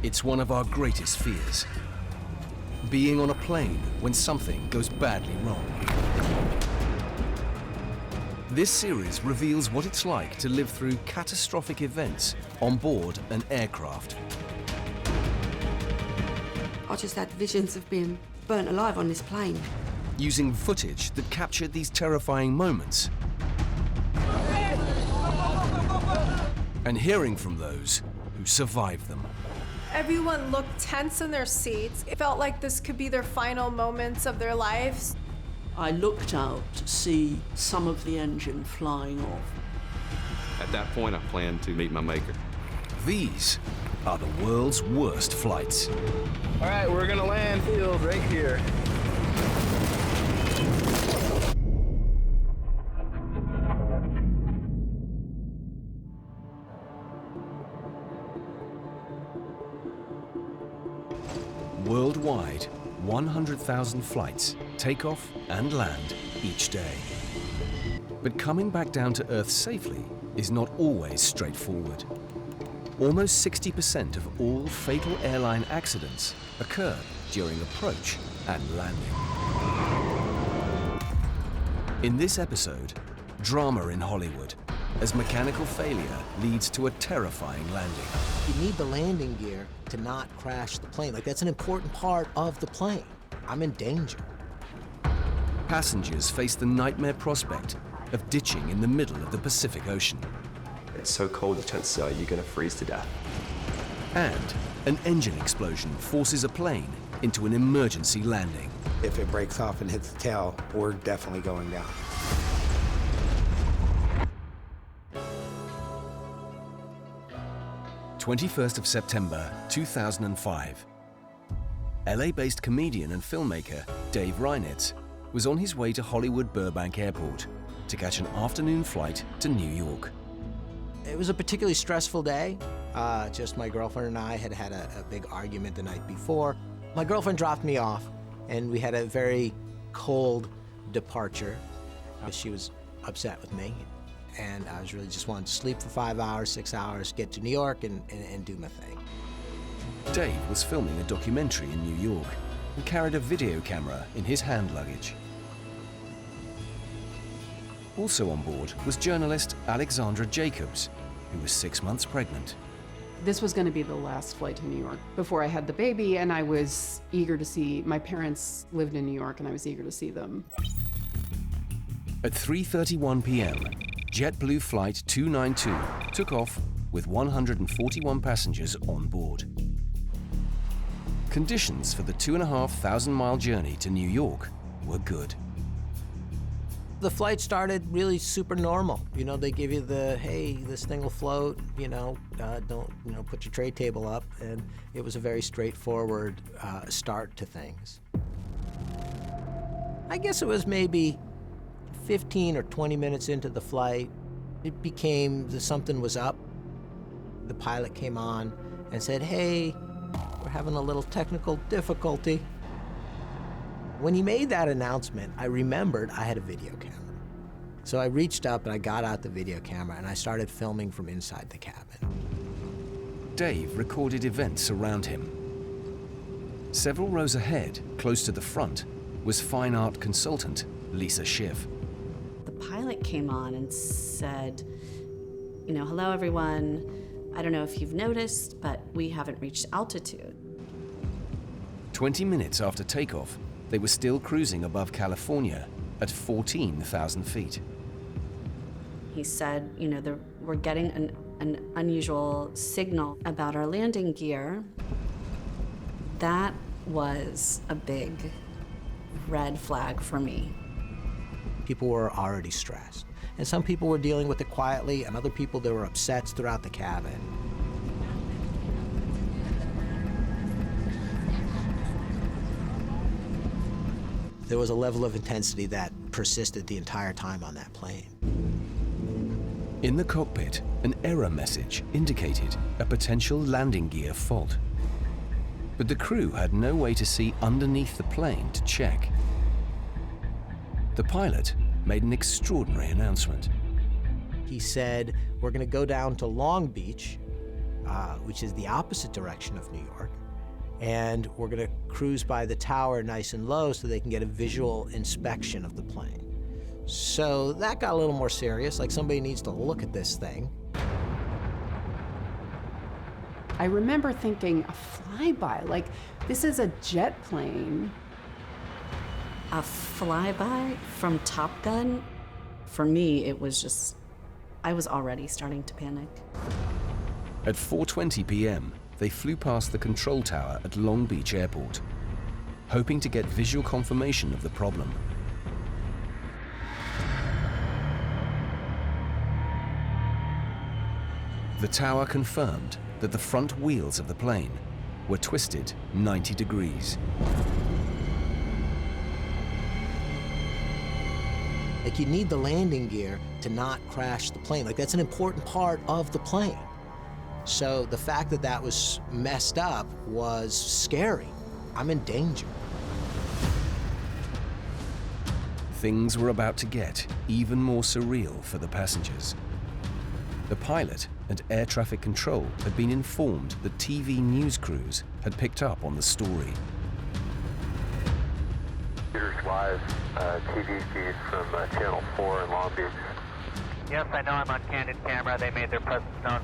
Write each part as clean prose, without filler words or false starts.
It's one of our greatest fears. Being on a plane when something goes badly wrong. This series reveals what it's like to live through catastrophic events on board an aircraft. I just had visions of being burnt alive on this plane. Using footage that captured these terrifying moments. And hearing from those who survived them. Everyone looked tense in their seats. It felt like this could be their final moments of their lives. I looked out to see some of the engine flying off. At that point, I planned to meet my maker. These are the world's worst flights. All right, we're gonna land field right here. Worldwide, 100,000 flights take off and land each day. But coming back down to Earth safely is not always straightforward. Almost 60% of all fatal airline accidents occur during approach and landing. In this episode, drama in Hollywood, as mechanical failure leads to a terrifying landing. You need the landing gear to not crash the plane. Like, that's an important part of the plane. I'm in danger. Passengers face the nightmare prospect of ditching in the middle of the Pacific Ocean. It's so cold, the chances are you're going to freeze to death. And an engine explosion forces a plane into an emergency landing. If it breaks off and hits the tail, we're definitely going down. September 2005. LA-based comedian and filmmaker Dave Reinitz was on his way to Hollywood Burbank Airport to catch an afternoon flight to New York. It was a particularly stressful day. Just my girlfriend and I had had a big argument the night before. My girlfriend dropped me off, and we had a very cold departure. She was upset with me, and I was really just wanting to sleep for 5 hours, 6 hours, get to New York and do my thing. Dave was filming a documentary in New York and carried a video camera in his hand luggage. Also on board was journalist Alexandra Jacobs, who was 6 months pregnant. This was going to be the last flight to New York before I had the baby, and I was eager to see, my parents lived in New York, and I was eager to see them. At 3:31 p.m., JetBlue Flight 292 took off with 141 passengers on board. Conditions for the 2,500-mile journey to New York were good. The flight started really super normal. You know, they give you the, hey, this thing will float, don't, put your tray table up. And it was a very straightforward start to things. I guess it was maybe 15 or 20 minutes into the flight, it became something was up. The pilot came on and said, hey, we're having a little technical difficulty. When he made that announcement, I remembered I had a video camera. So I reached up and I got out the video camera and I started filming from inside the cabin. Dave recorded events around him. Several rows ahead, close to the front, was fine art consultant Lisa Schiff. The pilot came on and said, hello everyone. I don't know if you've noticed, but we haven't reached altitude. 20 minutes after takeoff, they were still cruising above California at 14,000 feet. He said, we're getting an unusual signal about our landing gear. That was a big red flag for me. People were already stressed. And some people were dealing with it quietly, and other people, there were upsets throughout the cabin. There was a level of intensity that persisted the entire time on that plane. In the cockpit, an error message indicated a potential landing gear fault. But the crew had no way to see underneath the plane to check. The pilot made an extraordinary announcement. He said, we're going to go down to Long Beach, which is the opposite direction of New York. And we're going to cruise by the tower nice and low so they can get a visual inspection of the plane. So that got a little more serious, like somebody needs to look at this thing. I remember thinking, a flyby, like this is a jet plane. A flyby from Top Gun? For me, it was just, I was already starting to panic. At 4:20 p.m., they flew past the control tower at Long Beach Airport, hoping to get visual confirmation of the problem. The tower confirmed that the front wheels of the plane were twisted 90 degrees. Like, you need the landing gear to not crash the plane. Like, that's an important part of the plane. So the fact that that was messed up was scary. I'm in danger. Things were about to get even more surreal for the passengers. The pilot and air traffic control had been informed that TV news crews had picked up on the story. Live TV feed from Channel 4 in Long Beach. Yes, I know I'm on candid camera. They made their presence known.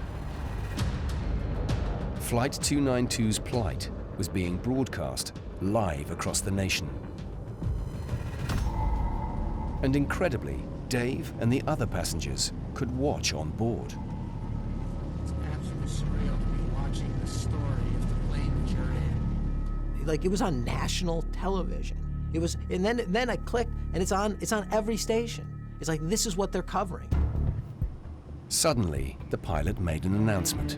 Flight 292's plight was being broadcast live across the nation. And incredibly, Dave and the other passengers could watch on board. It's absolutely surreal to be watching the story of the plane that you're in. Like, it was on national television. It was, and then I clicked, and it's on every station. It's like, this is what they're covering. Suddenly, the pilot made an announcement.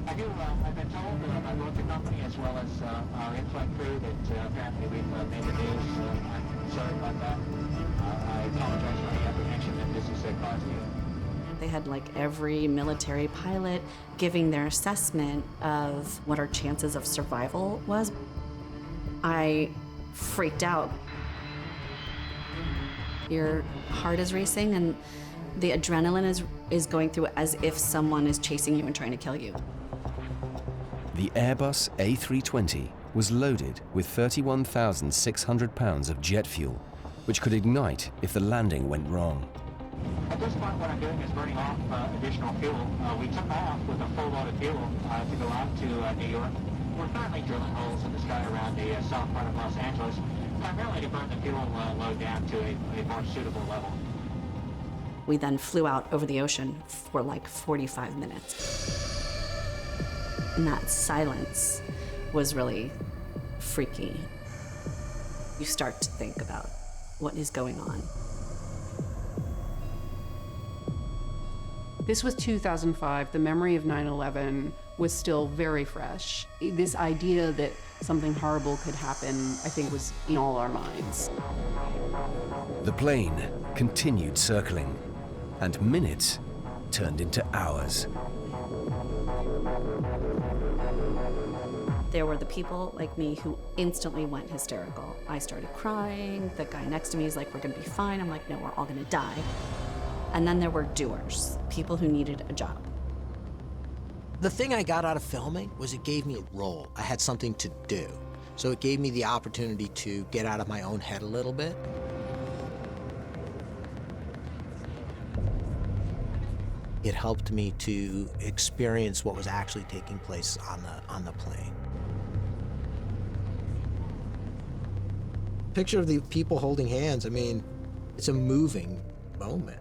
I've been told by both the company as well as our in-flight crew that apparently we've made the news. I'm sorry about that. I apologize for any apprehension that this is causing you. They had like every military pilot giving their assessment of what our chances of survival was. I freaked out. Your heart is racing and the adrenaline is going through as if someone is chasing you and trying to kill you. The Airbus A320 was loaded with 31,600 pounds of jet fuel, which could ignite if the landing went wrong. At this point, what I'm doing is burning off additional fuel. We took off with a full load of fuel to go out to New York. We're currently drilling holes in the sky around the south part of Los Angeles, primarily to burn the fuel load down to a more suitable level. We then flew out over the ocean for like 45 minutes. And that silence was really freaky. You start to think about what is going on. This was 2005. The memory of 9/11 was still very fresh. This idea that something horrible could happen, I think, was in all our minds. The plane continued circling, and minutes turned into hours. There were the people like me who instantly went hysterical. I started crying. The guy next to me is like, we're gonna be fine. I'm like, no, we're all gonna die. And then there were doers, people who needed a job. The thing I got out of filming was it gave me a role. I had something to do. So it gave me the opportunity to get out of my own head a little bit. It helped me to experience what was actually taking place on the plane. Picture of the people holding hands, I mean, it's a moving moment.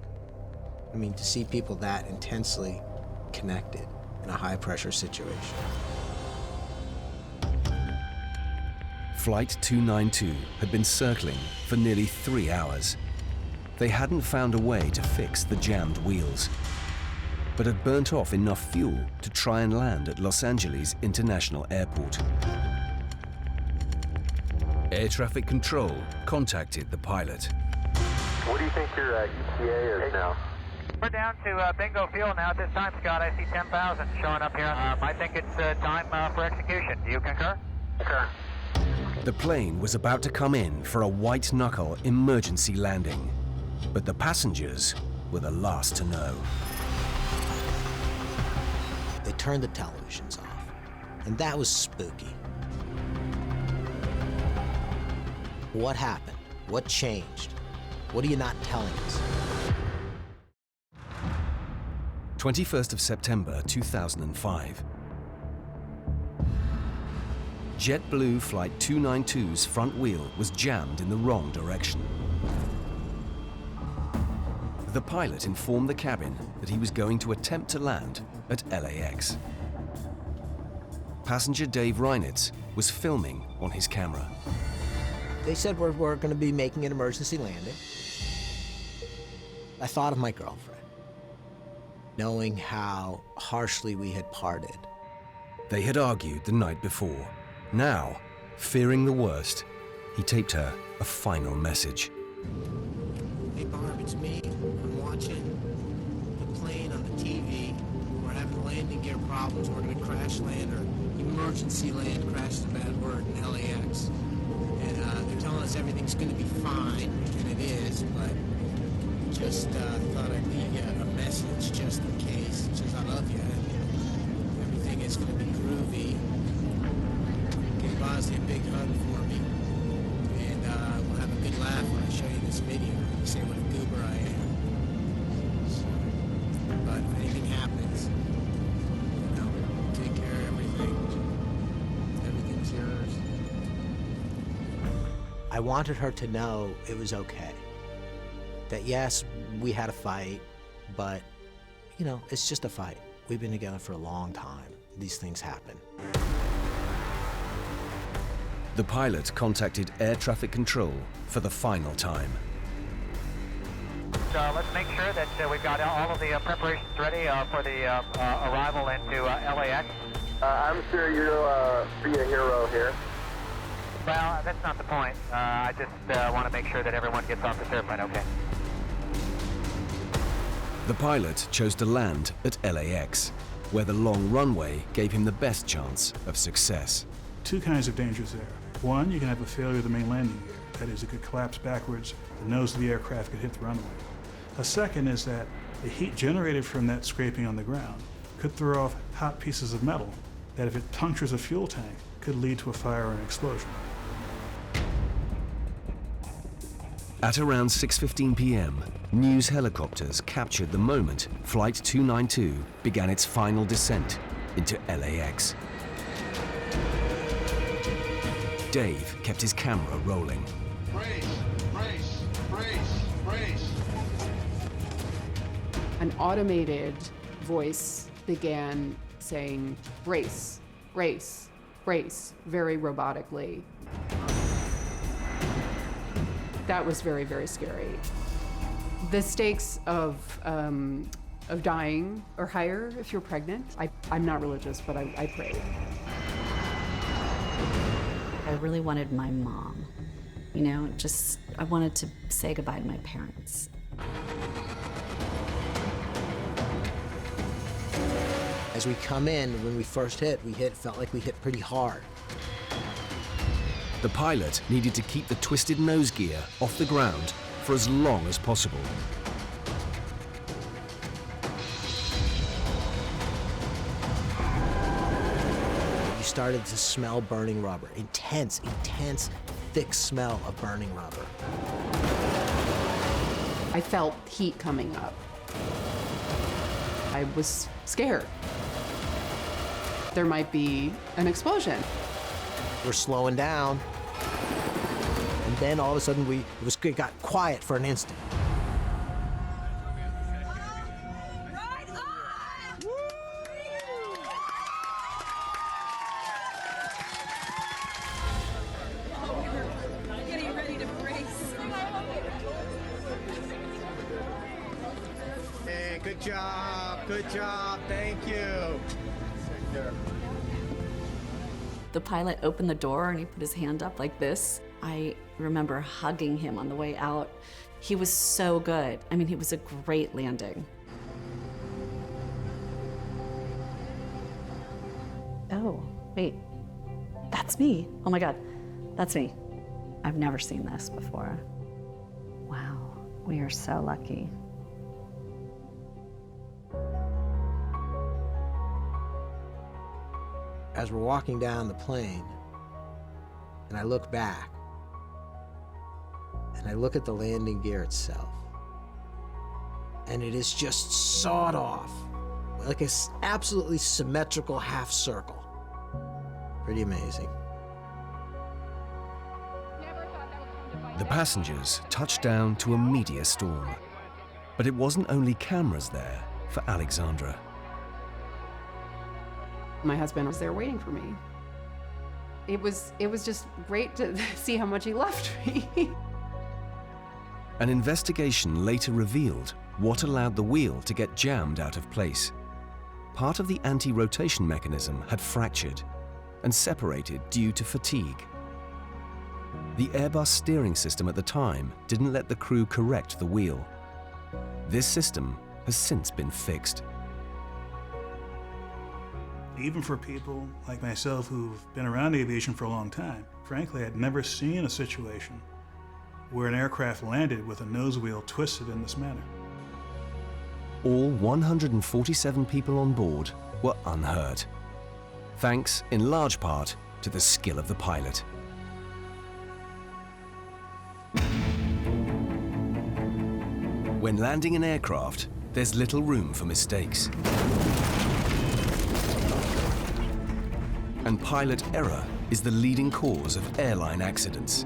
I mean, to see people that intensely connected in a high-pressure situation. Flight 292 had been circling for nearly 3 hours. They hadn't found a way to fix the jammed wheels, but had burnt off enough fuel to try and land at Los Angeles International Airport. Air traffic control contacted the pilot. What do you think your ETA is now? We're down to bingo fuel now. At this time, Scott, I see 10,000 showing up here. I think it's time for execution. Do you concur? Concur. The plane was about to come in for a white-knuckle emergency landing, but the passengers were the last to know. They turned the televisions off, and that was spooky. What happened? What changed? What are you not telling us? 21st of September 2005. JetBlue Flight 292's front wheel was jammed in the wrong direction. The pilot informed the cabin that he was going to attempt to land at LAX. Passenger Dave Reinitz was filming on his camera. They said we're going to be making an emergency landing. I thought of my girlfriend, knowing how harshly we had parted. They had argued the night before. Now, fearing the worst, he taped her a final message. Hey Barb, it's me. I'm watching the plane on the TV. We're having landing gear problems. We're going to crash land, or emergency land, crash is a bad word, in LAX. And they're telling us everything's going to be fine, and it is, but just thought I'd leave you a message just in case. Just, I love you. Everything is going to be groovy. Give Bosley a big hug for me. And we'll have a good laugh when I show you this video. You say what a goober I am. So, but if anything happens, you know, take care of everything. Everything's yours. I wanted her to know it was okay. That yes, we had a fight, but, you know, it's just a fight. We've been together for a long time. These things happen. The pilot contacted air traffic control for the final time. Let's make sure that we've got all of the preparations ready for the arrival into LAX. I'm sure you'll be a hero here. Well, that's not the point. I just want to make sure that everyone gets off this airplane okay. The pilot chose to land at LAX, where the long runway gave him the best chance of success. Two kinds of dangers there. One, you can have a failure of the main landing gear. That is, it could collapse backwards, the nose of the aircraft could hit the runway. A second is that the heat generated from that scraping on the ground could throw off hot pieces of metal that, if it punctures a fuel tank, could lead to a fire or an explosion. At around 6:15 p.m., news helicopters captured the moment Flight 292 began its final descent into LAX. Dave kept his camera rolling. Brace, brace, brace, brace. An automated voice began saying, brace, brace, brace, very robotically. That was very, very scary. The stakes of dying are higher if you're pregnant. I'm not religious, but I prayed. I really wanted my mom. You know, just, I wanted to say goodbye to my parents. As we come in, when we first felt like we hit pretty hard. The pilot needed to keep the twisted nose gear off the ground for as long as possible. You started to smell burning rubber. Intense, thick smell of burning rubber. I felt heat coming up. I was scared. There might be an explosion. We're slowing down. And then all of a sudden it got quiet for an instant. Getting ready to brace. Hey, good job, thank you. Take care. The pilot opened the door and he put his hand up like this. I remember hugging him on the way out. He was so good. I mean, he was a great landing. Oh, wait, that's me. Oh my God, that's me. I've never seen this before. Wow, we are so lucky. as we're walking down the plane, and I look back, and I look at the landing gear itself, and it is just sawed off, like an absolutely symmetrical half circle. Pretty amazing. The passengers touched down to a meteor storm. But it wasn't only cameras there for Alexandra. My husband was there waiting for me. It was just great to see how much he loved me. An investigation later revealed what allowed the wheel to get jammed out of place. Part of the anti-rotation mechanism had fractured and separated due to fatigue. The Airbus steering system at the time didn't let the crew correct the wheel. This system has since been fixed. Even for people like myself who've been around aviation for a long time, frankly, I'd never seen a situation where an aircraft landed with a nose wheel twisted in this manner. All 147 people on board were unhurt, thanks in large part to the skill of the pilot. When landing an aircraft, there's little room for mistakes. And pilot error is the leading cause of airline accidents.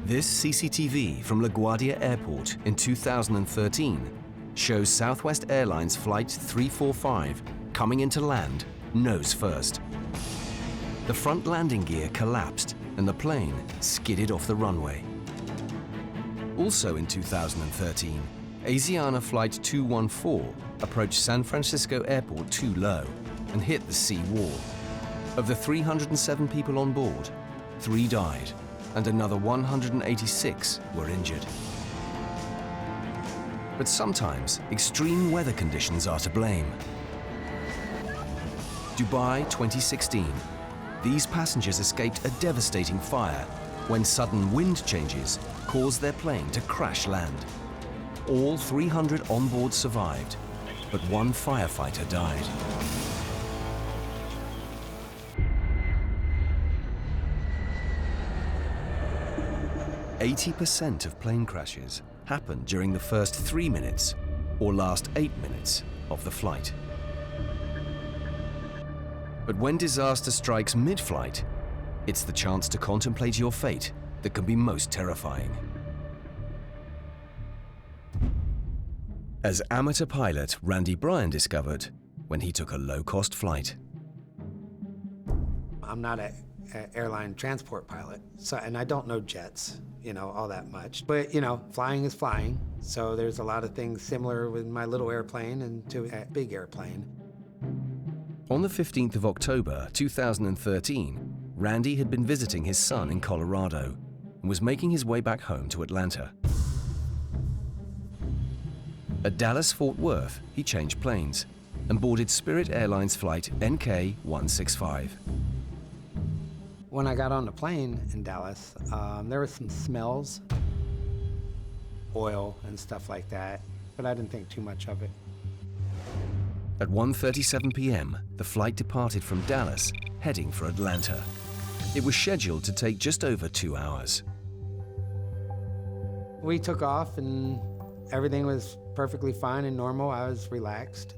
This CCTV from LaGuardia Airport in 2013 shows Southwest Airlines Flight 345 coming into land nose first. The front landing gear collapsed and the plane skidded off the runway. Also in 2013, Asiana Flight 214 approached San Francisco Airport too low and hit the sea wall. Of the 307 people on board, 3 died and another 186 were injured. But sometimes extreme weather conditions are to blame. Dubai 2016. These passengers escaped a devastating fire when sudden wind changes caused their plane to crash land. All 300 on board survived, but 1 firefighter died. %80 of plane crashes happen during the first 3 minutes or last 8 minutes of the flight. But when disaster strikes mid-flight, it's the chance to contemplate your fate that can be most terrifying. As amateur pilot Randy Bryan discovered when he took a low-cost flight. I'm not an airline transport pilot, and I don't know jets, all that much. But, flying is flying, so there's a lot of things similar with my little airplane and to a big airplane. On the 15th of October 2013, Randy had been visiting his son in Colorado and was making his way back home to Atlanta. At Dallas-Fort Worth, he changed planes and boarded Spirit Airlines flight NK-165. When I got on the plane in Dallas, there were some smells, oil and stuff like that, but I didn't think too much of it. At 1:37 p.m., the flight departed from Dallas, heading for Atlanta. It was scheduled to take just over 2 hours. We took off and everything was perfectly fine and normal. I was relaxed.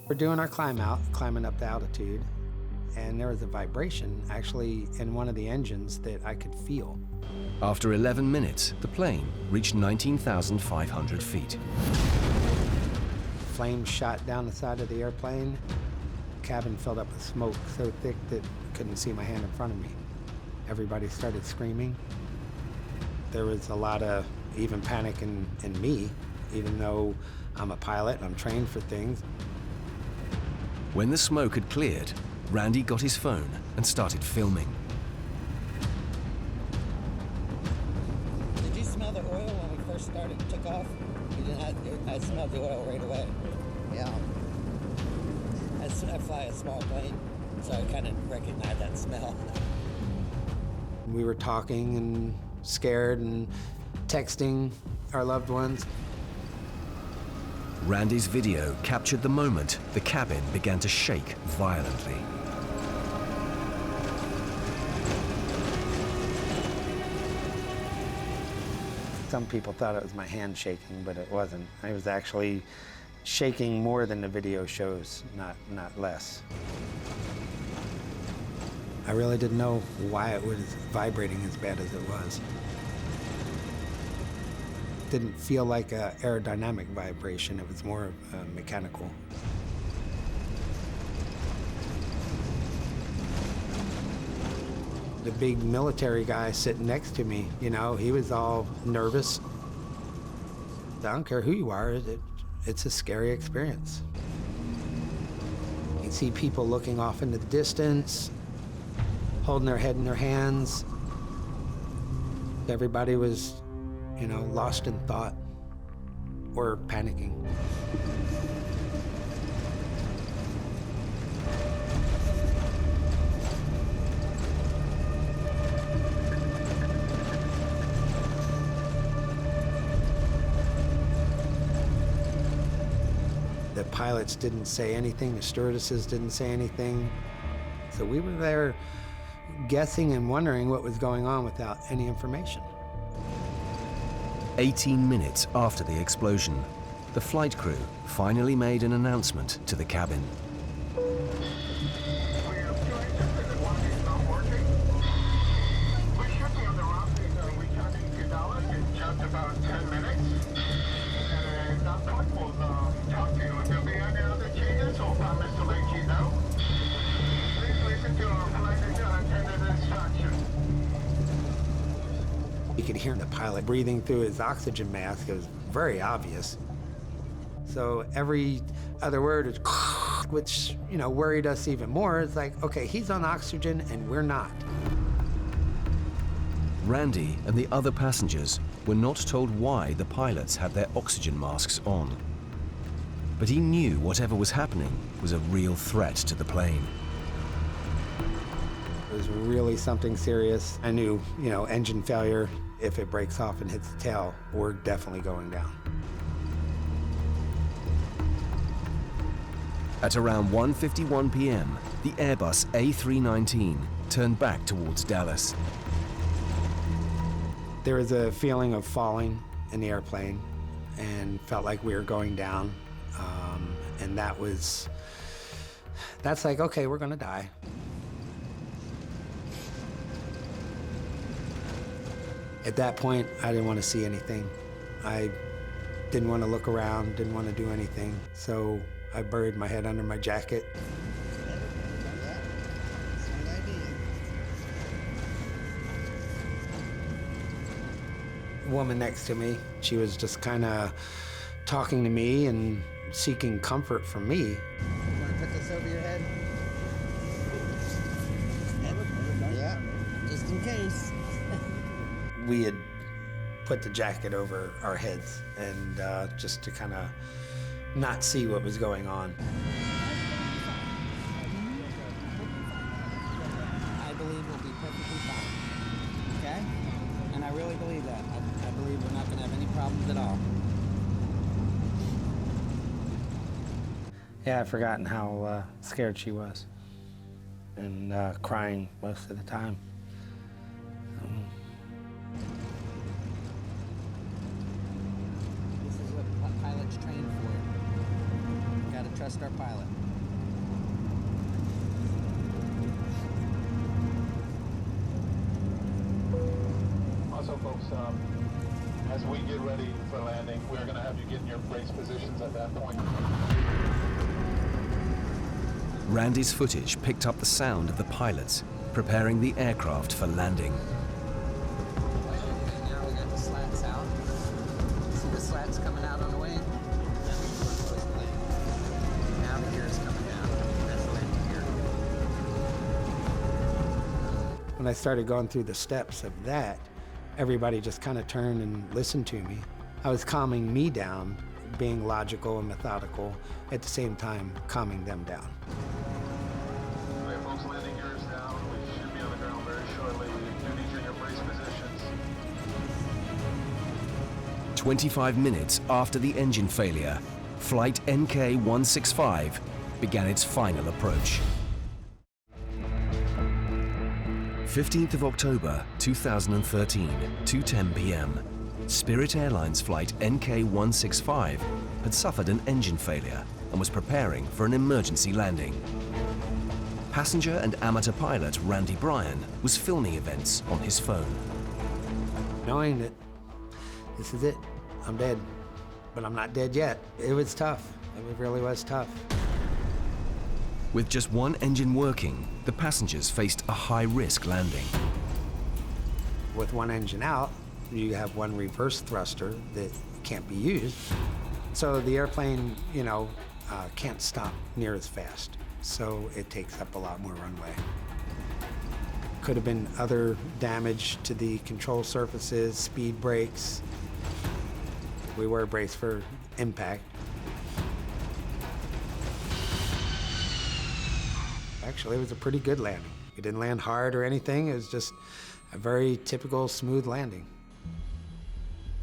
We're doing our climb out, climbing up the altitude, and there was a vibration actually in one of the engines that I could feel. After 11 minutes, the plane reached 19,500 feet. Flames shot down the side of the airplane. The cabin filled up with smoke so thick that I couldn't see my hand in front of me. Everybody started screaming. There was a lot of even panic in me, even though I'm a pilot and I'm trained for things. When the smoke had cleared, Randy got his phone and started filming. Did you smell the oil when we first took off? I smelled the oil right away. Yeah. I fly a small plane, so I kind of recognize that smell. We were talking and scared and texting our loved ones. Randy's video captured the moment the cabin began to shake violently. Some people thought it was my hand shaking, but it wasn't. I was actually shaking more than the video shows, not less. I really didn't know why it was vibrating as bad as it was. It didn't feel like an aerodynamic vibration, it was more mechanical. The big military guy sitting next to me, you know, he was all nervous. I don't care who you are, it's a scary experience. You see people looking off into the distance, holding their head in their hands. Everybody was, you know, lost in thought or panicking. The pilots didn't say anything, the stewardesses didn't say anything. So we were there guessing and wondering what was going on without any information. 18 minutes after the explosion, the flight crew finally made an announcement to the cabin. You could hear the pilot breathing through his oxygen mask. It was very obvious. So every other word is which, you know, worried us even more. It's like, okay, he's on oxygen and we're not. Randy and the other passengers were not told why the pilots had their oxygen masks on. But he knew whatever was happening was a real threat to the plane. It was really something serious. I knew, you know, engine failure, if it breaks off and hits the tail, we're definitely going down. At around 1:51 p.m., the Airbus A319 turned back towards Dallas. There was a feeling of falling in the airplane and felt like we were going down. And that's like, okay, we're gonna die. At that point, I didn't want to see anything. I didn't want to look around, didn't want to do anything. So I buried my head under my jacket. The woman next to me, she was just kind of talking to me and seeking comfort from me. You want to put this over your head? Yeah, just in case. We had put the jacket over our heads and just to kind of not see what was going on. I believe we'll be perfectly fine, okay? And I really believe that. I believe we're not going to have any problems at all. Yeah, I've forgotten how scared she was and crying most of the time. This is what pilots train for. We've got to trust our pilot. Also, folks, as we get ready for landing, we're going to have you get in your brace positions at that point. Randy's footage picked up the sound of the pilots preparing the aircraft for landing. Now we got the slats out. See the slats coming out on the wing? Now the gear is coming down. That's the landing gear. When I started going through the steps of that, everybody just kind of turned and listened to me. I was calming me down, being logical and methodical, at the same time calming them down. Okay, folks, landing gear is down. We should be on the ground very shortly. We do need you in your brace positions. 25 minutes after the engine failure, flight NK-165 began its final approach. 15th of October 2013, 2:10 p.m. Spirit Airlines flight NK165 had suffered an engine failure and was preparing for an emergency landing. Passenger and amateur pilot Randy Bryan was filming events on his phone. Knowing that this is it, I'm dead, but I'm not dead yet. It was tough. It really was tough. With just one engine working, the passengers faced a high-risk landing. With one engine out, you have one reverse thruster that can't be used. So the airplane, can't stop near as fast. So it takes up a lot more runway. Could have been other damage to the control surfaces, speed brakes. We were braced for impact. Actually, it was a pretty good landing. We didn't land hard or anything. It was just a very typical smooth landing.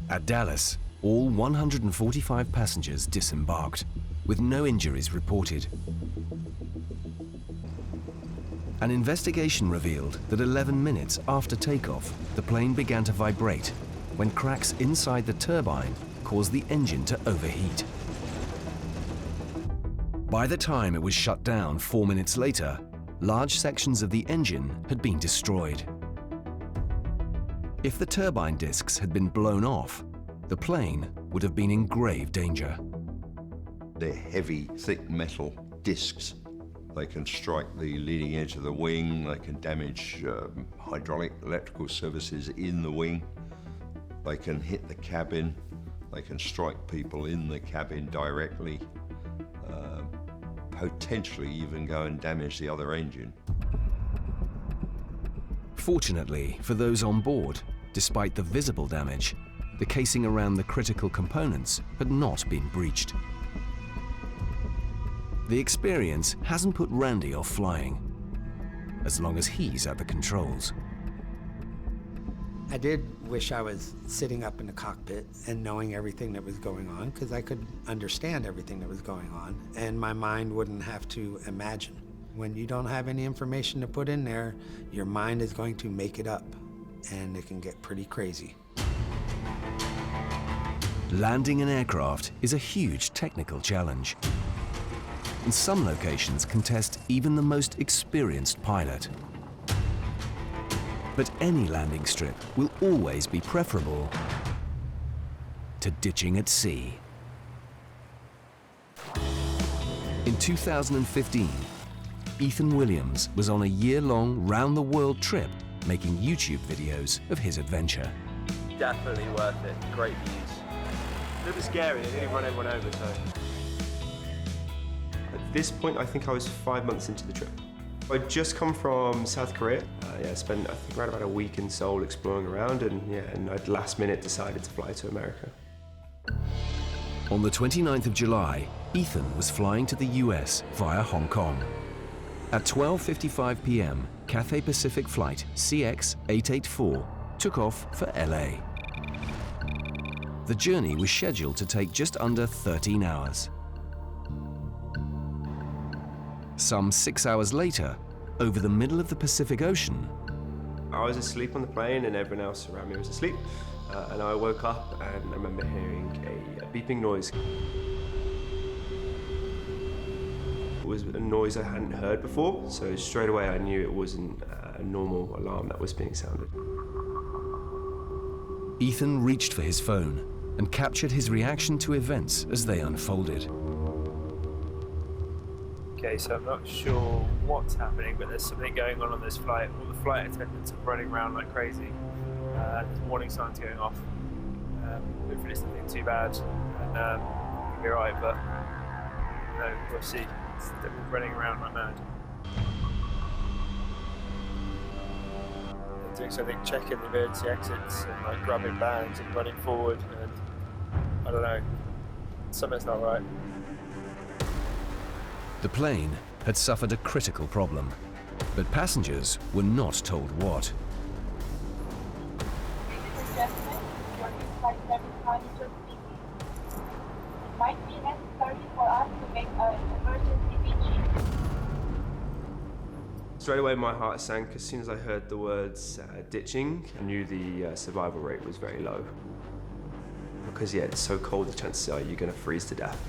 At Dallas, all 145 passengers disembarked, with no injuries reported. An investigation revealed that 11 minutes after takeoff, the plane began to vibrate when cracks inside the turbine caused the engine to overheat. By the time it was shut down 4 minutes later, large sections of the engine had been destroyed. If the turbine discs had been blown off, the plane would have been in grave danger. They're heavy, thick metal discs. They can strike the leading edge of the wing, they can damage hydraulic, electrical services in the wing, they can hit the cabin, they can strike people in the cabin directly, potentially even go and damage the other engine. Fortunately for those on board, despite the visible damage, the casing around the critical components had not been breached. The experience hasn't put Randy off flying, as long as he's at the controls. I did wish I was sitting up in the cockpit and knowing everything that was going on, because I could understand everything that was going on, and my mind wouldn't have to imagine. When you don't have any information to put in there, your mind is going to make it up, and it can get pretty crazy. Landing an aircraft is a huge technical challenge, and some locations can test even the most experienced pilot. But any landing strip will always be preferable to ditching at sea. In 2015, Ethan Williams was on a year-long round-the-world trip making YouTube videos of his adventure. Definitely worth it. Great views. A little bit scary. They nearly run everyone over, so. At this point, I think I was 5 months into the trip. I'd just come from South Korea. I spent, I think, around about a week in Seoul exploring around, and I'd last minute decided to fly to America. On the 29th of July, Ethan was flying to the US via Hong Kong. At 12:55 p.m., Cathay Pacific flight CX-884 took off for LA. The journey was scheduled to take just under 13 hours. Some 6 hours later, over the middle of the Pacific Ocean, I was asleep on the plane and everyone else around me was asleep. And I woke up and I remember hearing a beeping noise. It was a noise I hadn't heard before, so straight away I knew it wasn't a normal alarm that was being sounded. Ethan reached for his phone and captured his reaction to events as they unfolded. Okay, so I'm not sure what's happening, but there's something going on this flight. All the flight attendants are running around like crazy. There's warning signs going off. Hopefully it's nothing too bad, and it'll be alright, but no, we'll see. They're running around like mad. They're doing something, checking the emergency exits and like grabbing bags and running forward, and I don't know, something's not right. The plane had suffered a critical problem, but passengers were not told what. Ladies and gentlemen, your flight 752 it might be necessary for us to make an emergency beaching. Straight away my heart sank as soon as I heard the words ditching. I knew the survival rate was very low. because yeah, it's so cold, the chances are you're going to freeze to death.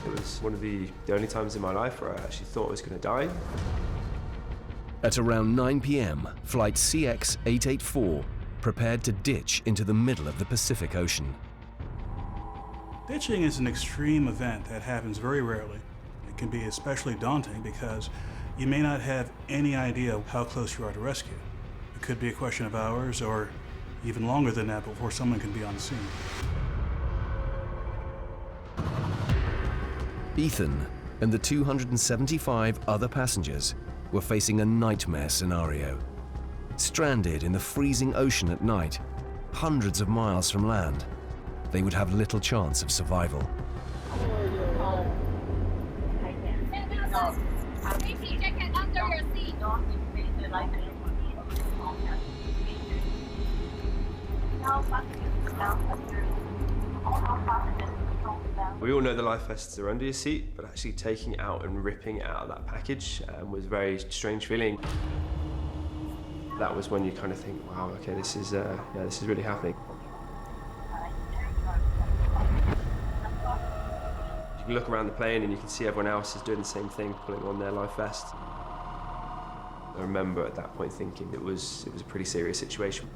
It was one of the only times in my life where I actually thought I was going to die. At around 9 p.m., flight CX-884 prepared to ditch into the middle of the Pacific Ocean. Ditching is an extreme event that happens very rarely. It can be especially daunting because you may not have any idea how close you are to rescue. It could be a question of hours or even longer than that before someone can be on scene. Ethan and the 275 other passengers were facing a nightmare scenario. Stranded in the freezing ocean at night, hundreds of miles from land, they would have little chance of survival. We all know the life vests are under your seat, but actually taking it out and ripping it out of that package was a very strange feeling. That was when you kind of think, wow, okay, this is really happening. You can look around the plane and you can see everyone else is doing the same thing, pulling on their life vest. I remember at that point thinking it was a pretty serious situation.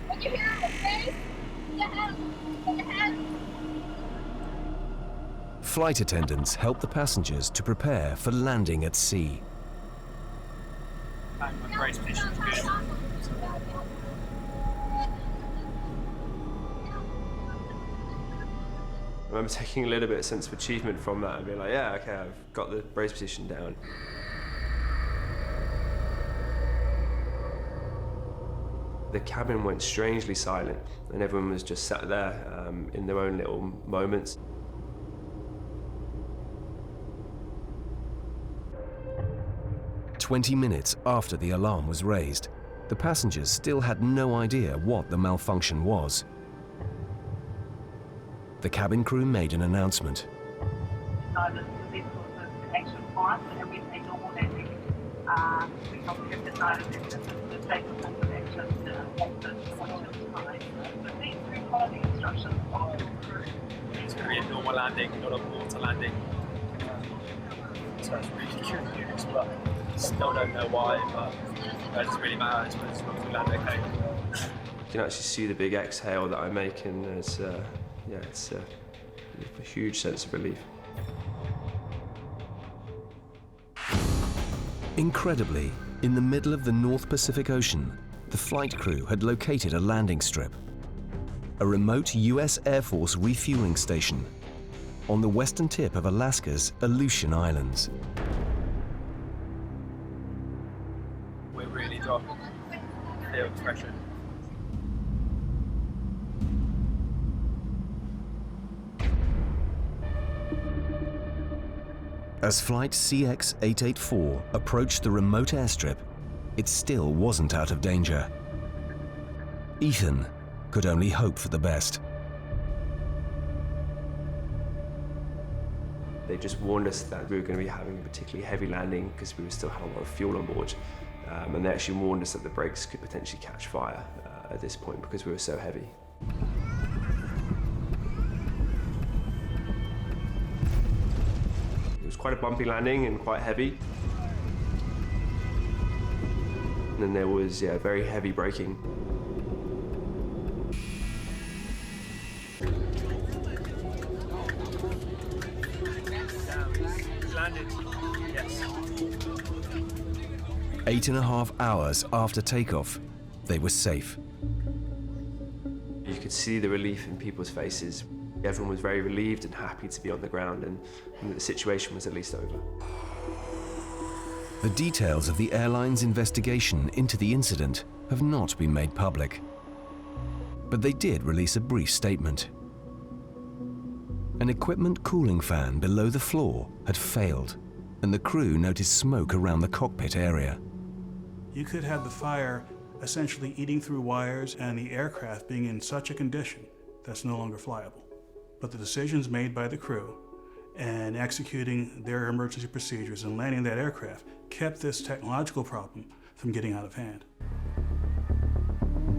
Put your hand on the face, put your hand. Flight attendants helped the passengers to prepare for landing at sea. My brace position's good. I remember taking a little bit of sense of achievement from that and being like, yeah, okay, I've got the brace position down. The cabin went strangely silent and everyone was just sat there in their own little moments. "20 minutes after the alarm was raised, the passengers still had no idea what the malfunction was. The cabin crew made an announcement. It's going to be a normal landing, not a water landing. So it's really good news, but still don't know why, but it doesn't really matter as long as we land okay. You can actually see the big exhale that I make, and it's a huge sense of relief. Incredibly, in the middle of the North Pacific Ocean, the flight crew had located a landing strip, a remote US Air Force refueling station on the western tip of Alaska's Aleutian Islands. We're really dropping field pressure. As flight CX-884 approached the remote airstrip, it still wasn't out of danger. Ethan could only hope for the best. They just warned us that we were going to be having a particularly heavy landing because we still had a lot of fuel on board. And they actually warned us that the brakes could potentially catch fire at this point because we were so heavy. It was quite a bumpy landing and quite heavy. And then there was very heavy braking. Landed. Yes. 8.5 hours after takeoff, they were safe. You could see the relief in people's faces. Everyone was very relieved and happy to be on the ground and the situation was at least over. The details of the airline's investigation into the incident have not been made public, but they did release a brief statement. An equipment cooling fan below the floor had failed, and the crew noticed smoke around the cockpit area. You could have the fire essentially eating through wires and the aircraft being in such a condition that's no longer flyable. But the decisions made by the crew and executing their emergency procedures and landing that aircraft kept this technological problem from getting out of hand.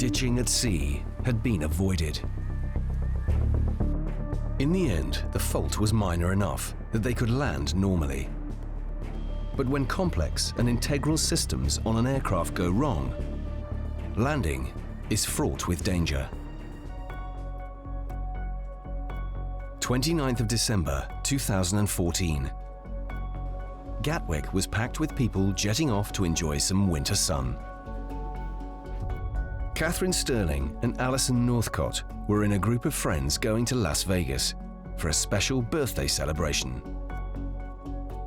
Ditching at sea had been avoided. In the end, the fault was minor enough that they could land normally. But when complex and integral systems on an aircraft go wrong, landing is fraught with danger. 29th of December 2014. Gatwick was packed with people jetting off to enjoy some winter sun. Catherine Sterling and Alison Northcott were in a group of friends going to Las Vegas for a special birthday celebration.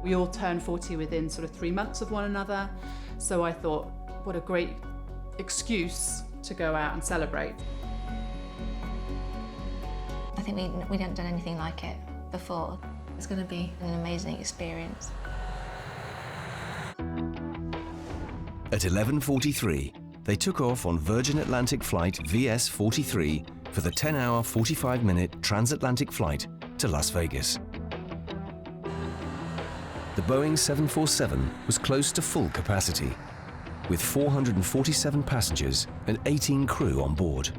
We all turned 40 within sort of 3 months of one another, so I thought, what a great excuse to go out and celebrate. I think we hadn't done anything like it before. It's going to be an amazing experience. At 11:43, they took off on Virgin Atlantic flight VS-43 for the 10-hour, 45-minute transatlantic flight to Las Vegas. The Boeing 747 was close to full capacity, with 447 passengers and 18 crew on board.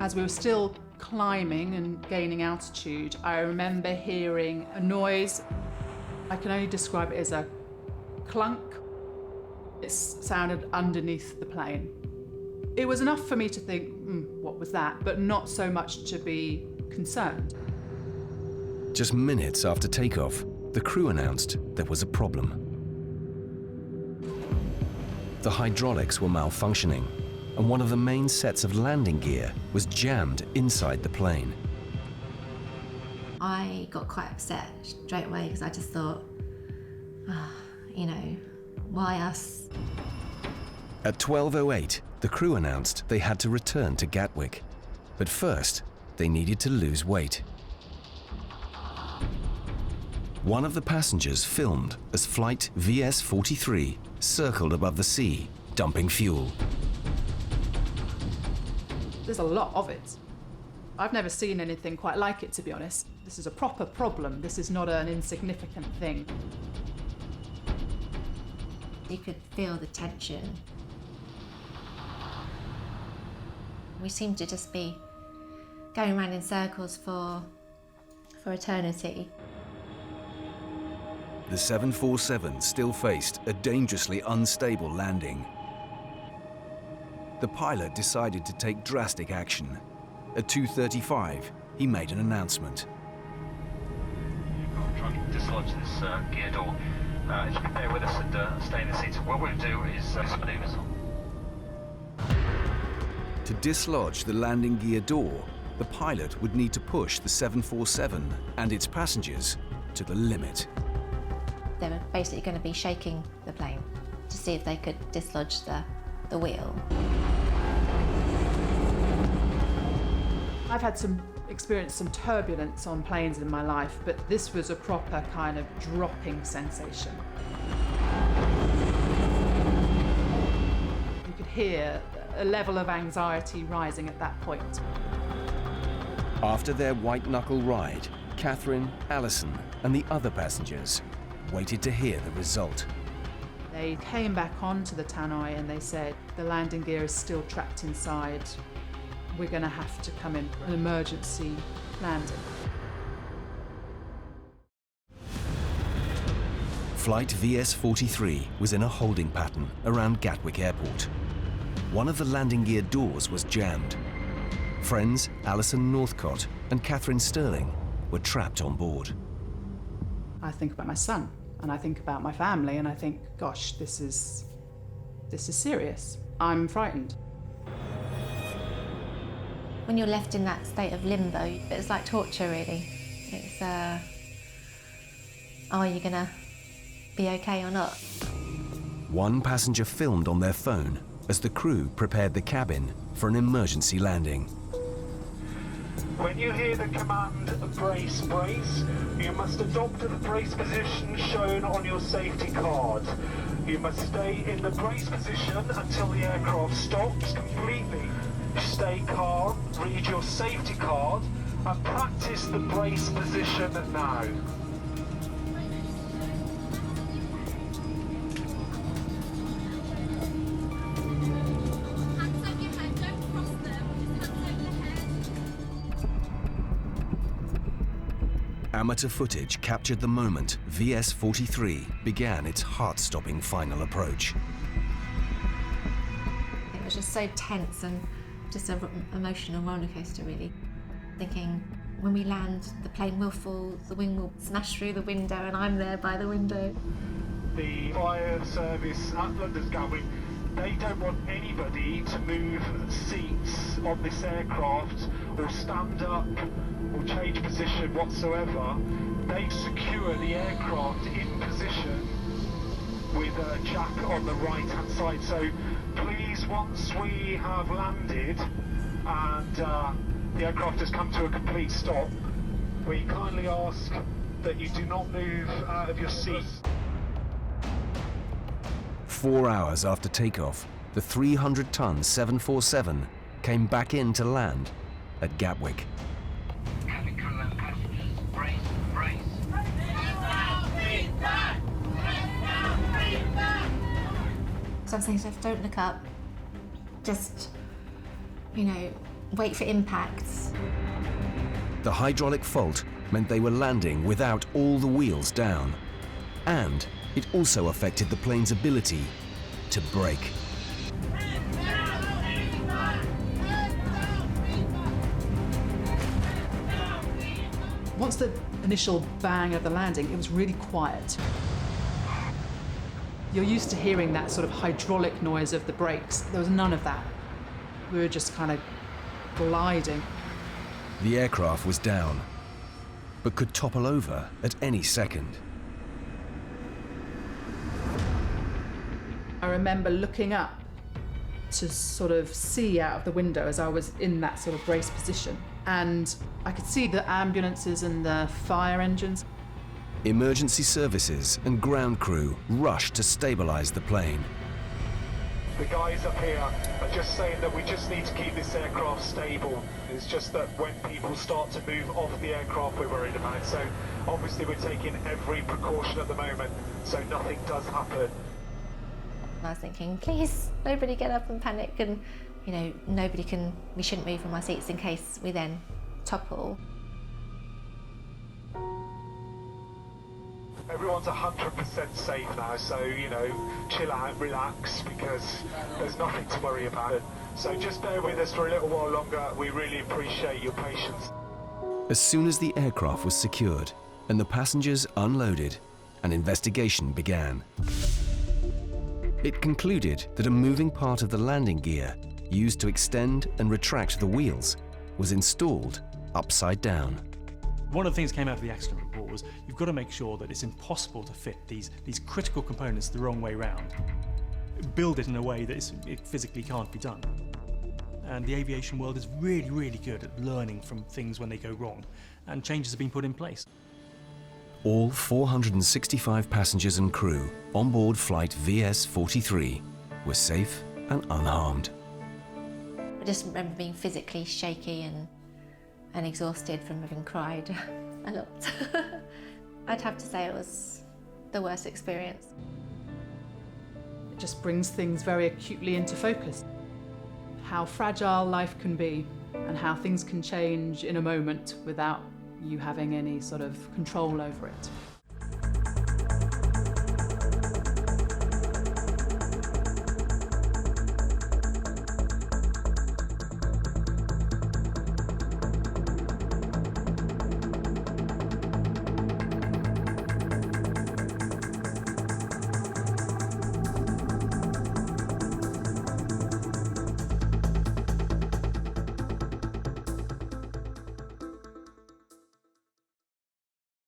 As we were still climbing and gaining altitude, I remember hearing a noise. I can only describe it as a clunk. It sounded underneath the plane. It was enough for me to think, what was that? But not so much to be concerned. Just minutes after takeoff, the crew announced there was a problem. The hydraulics were malfunctioning, and one of the main sets of landing gear was jammed inside the plane. I got quite upset straight away because I just thought, you know, why us? At 12:08, the crew announced they had to return to Gatwick, but first they needed to lose weight. One of the passengers filmed as flight VS-43 circled above the sea, dumping fuel. There's a lot of it. I've never seen anything quite like it, to be honest. This is a proper problem. This is not an insignificant thing. You could feel the tension. We seemed to just be going around in circles for eternity. The 747 still faced a dangerously unstable landing. The pilot decided to take drastic action. At 2:35, he made an announcement. I'm trying to dislodge this gear door. If you can bear with us and stay in the seats, what we'll do is maneuvers. To dislodge the landing gear door, the pilot would need to push the 747 and its passengers to the limit. They were basically going to be shaking the plane to see if they could dislodge the wheel. I've had experienced some turbulence on planes in my life, but this was a proper kind of dropping sensation. You could hear a level of anxiety rising at that point. After their white-knuckle ride, Catherine, Alison, and the other passengers waited to hear the result. They came back onto the tannoy and they said, the landing gear is still trapped inside. We're going to have to come in for an emergency landing. Flight VS-43 was in a holding pattern around Gatwick Airport. One of the landing gear doors was jammed. Friends Alison Northcott and Catherine Sterling were trapped on board. I think about my son, and I think about my family, and I think, gosh, this is serious. I'm frightened. When you're left in that state of limbo, it's like torture, really. It's, are you gonna be okay or not? One passenger filmed on their phone as the crew prepared the cabin for an emergency landing. When you hear the command, brace, brace, you must adopt the brace position shown on your safety card. You must stay in the brace position until the aircraft stops completely. Stay calm, read your safety card, and practice the brace position now. Amateur footage captured the moment VS-43 began its heart-stopping final approach. It was just so tense and just an emotional roller coaster, really. Thinking, when we land, the plane will fall, the wing will smash through the window, and I'm there by the window. The fire service at London's Gatwick, they don't want anybody to move seats on this aircraft or stand up or change position whatsoever. They secure the aircraft in position with a jack on the right-hand side. So please, once we have landed and the aircraft has come to a complete stop, we kindly ask that you do not move out of your seats. 4 hours after takeoff, the 300-ton 747 came back in to land at Gatwick. So I'm saying to myself, don't look up, just, wait for impacts. The hydraulic fault meant they were landing without all the wheels down, and it also affected the plane's ability to brake. Once the initial bang of the landing, it was really quiet. You're used to hearing that sort of hydraulic noise of the brakes. There was none of that. We were just kind of gliding. The aircraft was down, but could topple over at any second. I remember looking up to sort of see out of the window as I was in that sort of brace position. And I could see the ambulances and the fire engines. Emergency services and ground crew rushed to stabilize the plane. The guys up here are just saying that we just need to keep this aircraft stable. It's just that when people start to move off the aircraft, we're worried about. So obviously we're taking every precaution at the moment so nothing does happen. I was thinking, please, nobody get up and panic, and we shouldn't move from our seats in case we then topple. Everyone's 100% safe now, so, chill out, relax, because there's nothing to worry about. So just bear with us for a little while longer. We really appreciate your patience. As soon as the aircraft was secured and the passengers unloaded, an investigation began. It concluded that a moving part of the landing gear used to extend and retract the wheels was installed upside down. One of the things that came out of the accident report was you've got to make sure that it's impossible to fit these critical components the wrong way round. Build it in a way that it physically can't be done. And the aviation world is really, really good at learning from things when they go wrong, and changes have been put in place. All 465 passengers and crew on board flight VS-43 were safe and unharmed. I just remember being physically shaky and exhausted from having cried a lot. I'd have to say it was the worst experience. It just brings things very acutely into focus. How fragile life can be and how things can change in a moment without you having any sort of control over it.